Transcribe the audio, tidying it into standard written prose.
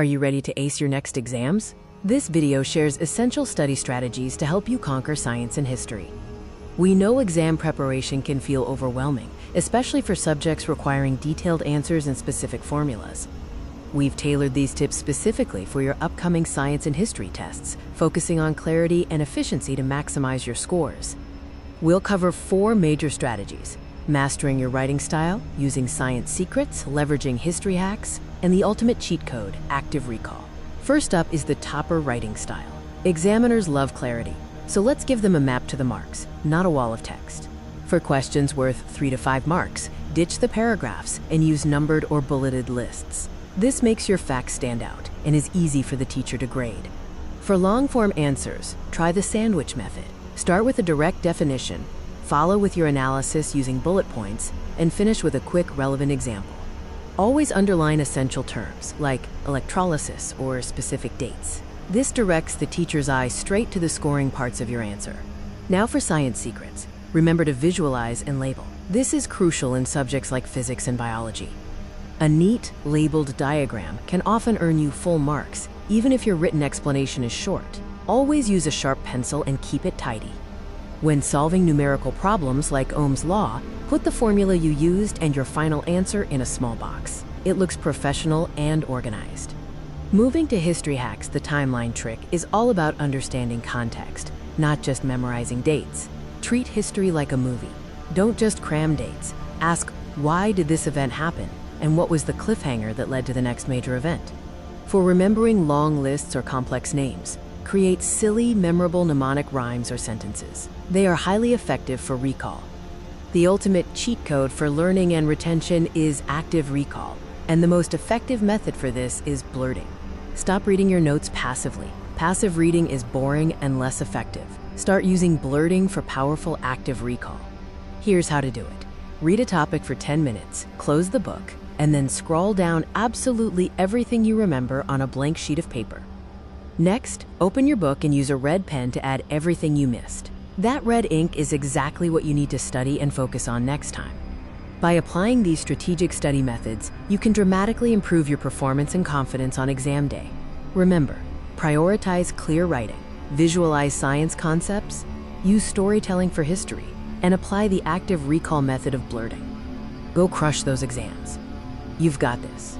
Are you ready to ace your next exams? This video shares essential study strategies to help you conquer science and history. We know exam preparation can feel overwhelming, especially for subjects requiring detailed answers and specific formulas. We've tailored these tips specifically for your upcoming science and history tests, focusing on clarity and efficiency to maximize your scores. We'll cover 4 major strategies: mastering your writing style, using science secrets, leveraging history hacks, and the ultimate cheat code, active recall. First up is the topper writing style. Examiners love clarity, so let's give them a map to the marks, not a wall of text. For questions worth 3 to 5 marks, ditch the paragraphs and use numbered or bulleted lists. This makes your facts stand out and is easy for the teacher to grade. For long-form answers, try the sandwich method. Start with a direct definition, follow with your analysis using bullet points, and finish with a quick, relevant example. Always underline essential terms, like electrolysis or specific dates. This directs the teacher's eye straight to the scoring parts of your answer. Now for science secrets. Remember to visualize and label. This is crucial in subjects like physics and biology. A neat, labeled diagram can often earn you full marks, even if your written explanation is short. Always use a sharp pencil and keep it tidy. When solving numerical problems like Ohm's law, put the formula you used and your final answer in a small box. It looks professional and organized. Moving to history hacks, the timeline trick is all about understanding context, not just memorizing dates. Treat history like a movie. Don't just cram dates. Ask, why did this event happen? And what was the cliffhanger that led to the next major event? For remembering long lists or complex names, create silly, memorable mnemonic rhymes or sentences. They are highly effective for recall. The ultimate cheat code for learning and retention is active recall, and the most effective method for this is blurting. Stop reading your notes passively. Passive reading is boring and less effective. Start using blurting for powerful active recall. Here's how to do it. Read a topic for 10 minutes, close the book, and then scroll down absolutely everything you remember on a blank sheet of paper. Next, open your book and use a red pen to add everything you missed. That red ink is exactly what you need to study and focus on next time. By applying these strategic study methods, you can dramatically improve your performance and confidence on exam day. Remember, prioritize clear writing, visualize science concepts, use storytelling for history, and apply the active recall method of blurting. Go crush those exams. You've got this.